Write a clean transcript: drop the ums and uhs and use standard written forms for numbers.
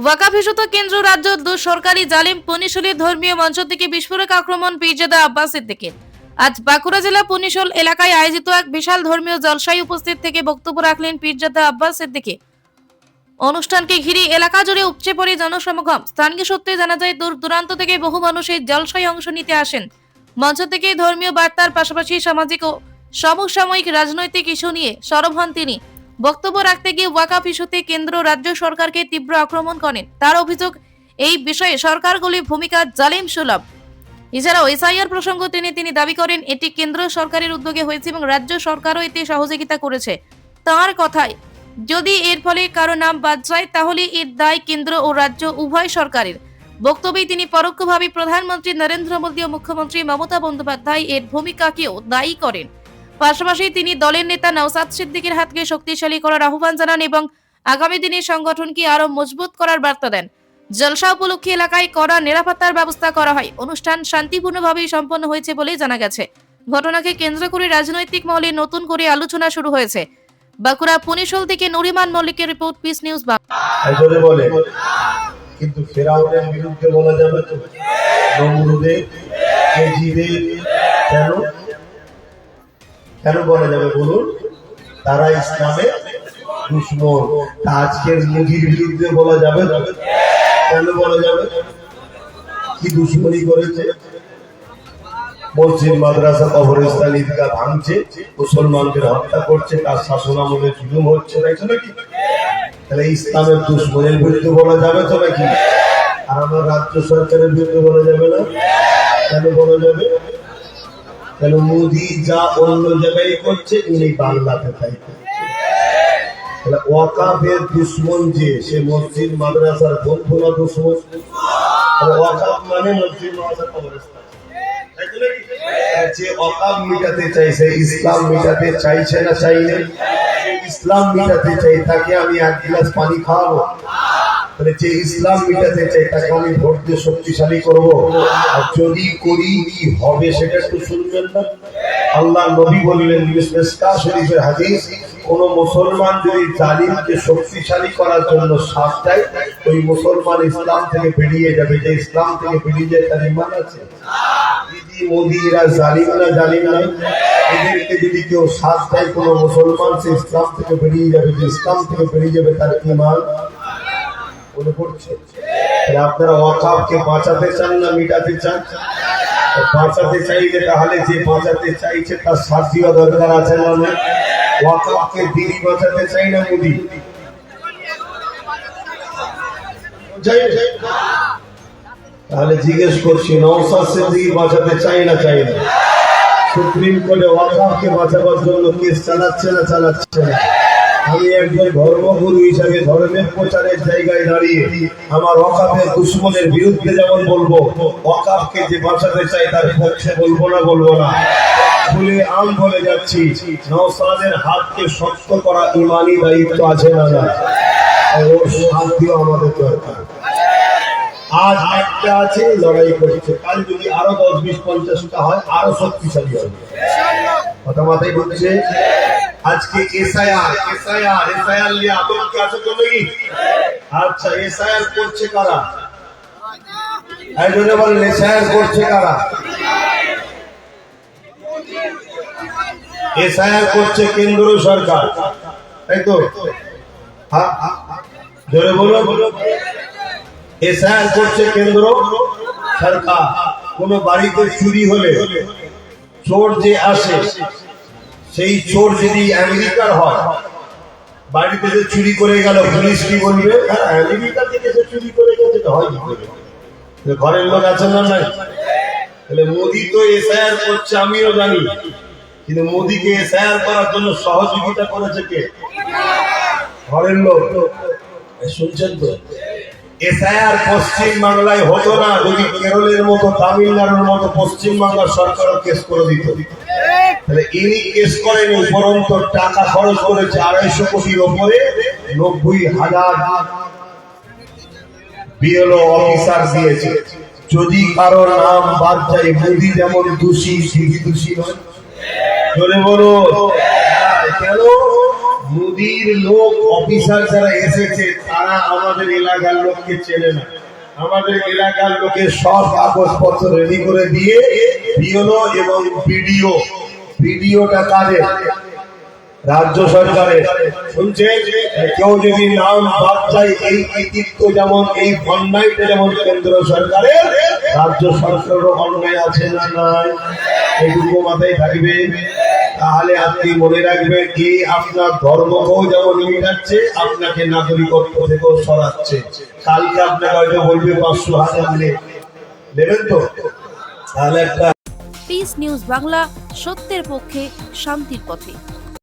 ওয়াকাফ ইস্যুতে কেন্দ্র রাজ্য দু সরকারি জালিম পুনিশলী ধর্মীয় মঞ্চ থেকে বিস্ফোরক আক্রমণ পীরজাদা আব্বাস সিদ্দিকীর। আজ বাঁকুড়া জেলা পুনিশল এলাকায় আয়োজিত এক বিশাল ধর্মীয় জলসায় উপস্থিত থেকে বক্তব্য রাখলেন পীরজাদা আব্বাস সিদ্দিকী। অনুষ্ঠানকে ঘিরে এলাকা জুড়ে উপচে পড়ে জনসমাগম। স্থানীয় সূত্রে জানা যায়, দূর দূরান্ত থেকে বহু মানুষ এই জলসায় অংশ নিতে আসেন। মঞ্চ থেকে ধর্মীয় বার্তার পাশাপাশি সামাজিক ও সমসাময়িক রাজনৈতিক ইস্যু নিয়ে সরব হন তিনি। বক্তব্য রাখতে গিয়ে ওয়াকাফ ইস্যুতে কেন্দ্র রাজ্য সরকারকে তীব্র আক্রমণ করেন। তার অভিযোগ, এই বিষয়ে সরকারগুলির ভূমিকা জালিম সুলভ। এছাড়াও এসআইআর প্রসঙ্গ তিনি দাবি করেন এটি কেন্দ্র সরকারের উদ্যোগে হয়েছে এবং রাজ্য সরকারও এতে সহযোগিতা করেছে। তার কথায়, যদি এর ফলে কারো নাম বাদ যায় তাহলে এর দায় কেন্দ্র ও রাজ্য উভয় সরকারের। বক্তব্যে তিনি পরোক্ষভাবে প্রধানমন্ত্রী নরেন্দ্র মোদী ও মুখ্যমন্ত্রী মমতা বন্দ্যোপাধ্যায় এর ভূমিকাকেও দায়ী করেন। পাশাপাশি তিনি দলের নেতা নওশাদ সিদ্দিকীর হাতকে শক্তিশালী করার আহ্বান জানান এবং আগামী দিনে সংগঠনকে আরো মজবুত করার বার্তা দেন। জলসা উপলক্ষে এলাকায় কড়া নিরাপত্তার ব্যবস্থা করা হয়। অনুষ্ঠান শান্তিপূর্ণভাবে সম্পন্ন হয়েছে বলে জানা গেছে। ঘটনাকে কেন্দ্র করে রাজনৈতিক মহলে নতুন করে আলোচনা শুরু হয়েছে। বাঁকুড়া পুনিশল থেকে নুরিমান মল্লিকের রিপোর্ট, পিস নিউজ বলে। কিন্তু ফেরাউনের বিরুদ্ধে বলা যাবে তো, নমরুদের, কেজিদের, কেন কেন বলা যাবে বলুন? তারা ইসলামের দুশমন। আজকের মুদির বিরুদ্ধে বলা যাবে না, কেন বলা যাবে? কি দুশমনি করেছে? মসজিদ, মাদ্রাসা, কবরস্থান, ঈদগাহ ভাঙছে, মুসলমানদের হত্যা করছে, তার শাসন আমলে জুলুম হচ্ছে, তাই নাকি? তাহলে ইসলামের দুশমনের বিরুদ্ধে বলা যাবে তো নাকি? আর আমার রাজ্য সরকারের বিরুদ্ধে বলা যাবে না, কেন বলা যাবে? কেন? মোদি যা অন্য জায়গায় করছে, উনি বাংলাতে তাই করছে। তাহলে ওয়াকাফের দুশমন যে, সে মসজিদ মাদ্রাসার বন্ধু না দুশমন? ওয়াকাফ মানে মসজিদ মাদ্রাসা কবরস্থান। যে ওয়াকাফ মিটাতে চাইছে, ইসলাম মিটাতে চাইছে না চাইলে? ইসলাম মিটাতে চাই, তাকে আমি এক গ্লাস পানি খাওয়াবো? তাহলে যে ইসলাম মিটাতে চাই, তাকে আমি ভোট দিয়ে শক্তিশালী করবো? আর যদি করি কি হবে সেটা একটু শুনবেন না? আল্লাহ নবী বললেন, মিসকাত শরীফের হাদিস, কোন মুসলমান যদি জালিমকে শক্তিশালী করার জন্য সাথ দেয়, ওই মুসলমান ইসলাম থেকে বেরিয়ে যাবে। যে ইসলাম থেকে বেরিয়ে যায় তার ঈমান আছে? মোদিরা জালিম না জালিম নাই? এদেরকে যদি কেউ সাথ দেয় কোন মুসলমান, সে ইসলাম থেকে বেরিয়ে যাবে। যে ইসলাম থেকে বেরিয়ে যাবে তার ঈমান মনে পড়ছে? আপনারা ওয়াকাফকে বাঁচাতে চান না মিটাতে চান? বাঁচাতে চাইলে তাহলে যে বাঁচাতে চাইছে তার সাথ দেওয়া দরকার আছে না? ওয়াকাফকে দিদি বাঁচাতে চাই না মোদি? তাহলে জিজ্ঞেস করছি, নওশাদ সিদ্দিকী বাঁচাতে চাই না চাই না? সুপ্রিম কোর্টে ওয়াকাফকে বাঁচাবার জন্য কেস চালাচ্ছে না চালাচ্ছে না? আমি একজন ধর্মগুরু হিসাবে ধর্মের প্রচারের জায়গায় দাঁড়িয়ে আমার ওয়াকাফের দুশমনের বিরুদ্ধে যেমন বলবো, ওয়াকাফকে যে বাঁচাতে চাই তার পক্ষে বলবো না? বলবো না? খুলে আম বলে যাচ্ছি, নওশাদের হাতকে শক্ত করা ইমানি দায়িত্ব আছে না? ওর শান্তিও আমাদের দরকার। আজ একটা আছে, লড়াই করছে, কাল যদি আরো 10, 20, 50টা হয় আরো শক্তিশালী হবে। কথা মাথায় ঢুকছে? আজকে এসআইআর নিয়ে আতঙ্কে আছে তো নাকি? আচ্ছা, এসআইআর করছে কারা? একজনে বলেন, এসআইআর করছে কারা? এসআইআর করছে কেন্দ্র সরকার, তাই তো? হ্যাঁ, জোরে বলো। এসআইআর করছে কেন্দ্র সরকার। কোন বাড়িতে চুরি হলে চোর যে আসে, সেই চোর যদি আমেরিকার হয়, বাড়িতে যে চুরি করে গেল, পুলিশ কি বলবে? আমেরিকা থেকে সে চুরি করে গেছে, হয় কি করে? ঘরের লোক আছে না নাই? তাহলে মোদি তো এসআইআর করছে, আমিও জানি, কিন্তু মোদিকে এসআইআর করার জন্য সহযোগিতা করেছে কে? ঘরের লোক। শুনছেন তো? এসআইআর পশ্চিম বাংলায় হতো না যদি কেরলের মতো, তামিলনাড়ুর মতো পশ্চিমবাংলার সরকারও কেস করে দিত। তাহলে ইনি কেস করেন, উপরন্ত টাকা খরচ করেছে 250 কোটির ওপরে, 90,000 বিএলও অফিসার দিয়েছে। যদি কারো নাম বাদ যায়, মোদি যেমন দোষী, দোষী নয়? বলে বলো কেন? মোদির লোক অফিসার যারা এসেছে তারা আমাদের এলাকার লোককে চেনে না। আমাদের এলাকার লোকের সব কাগজপত্র রেডি করে দিয়ে বিএলও এবং ভিডিওটা কাদের? রাজ্য সরকারের। শুনছেন? কেউ যদি নাম বাদ যায়, এই কৃতিত্ব যেমন এই অন্যায়টা যেমন কেন্দ্র সরকারের, রাজ্য সরকারেরও অন্যায় আছে না নাই? এইটুকু মাথায় থাকবে। তাহলে আপনি মনে রাখবেন কি আপনার ধর্মকেও যেমন মিটাচ্ছে, আপনাকে নাগরিকত্ব থেকেও সরাচ্ছে। কালকে আপনাকে হয়তো বলবে 500,000 নেবেন তো, তাহলে একটা পিস নিউজ বাংলা, সত্যের পক্ষে শান্তির পথে।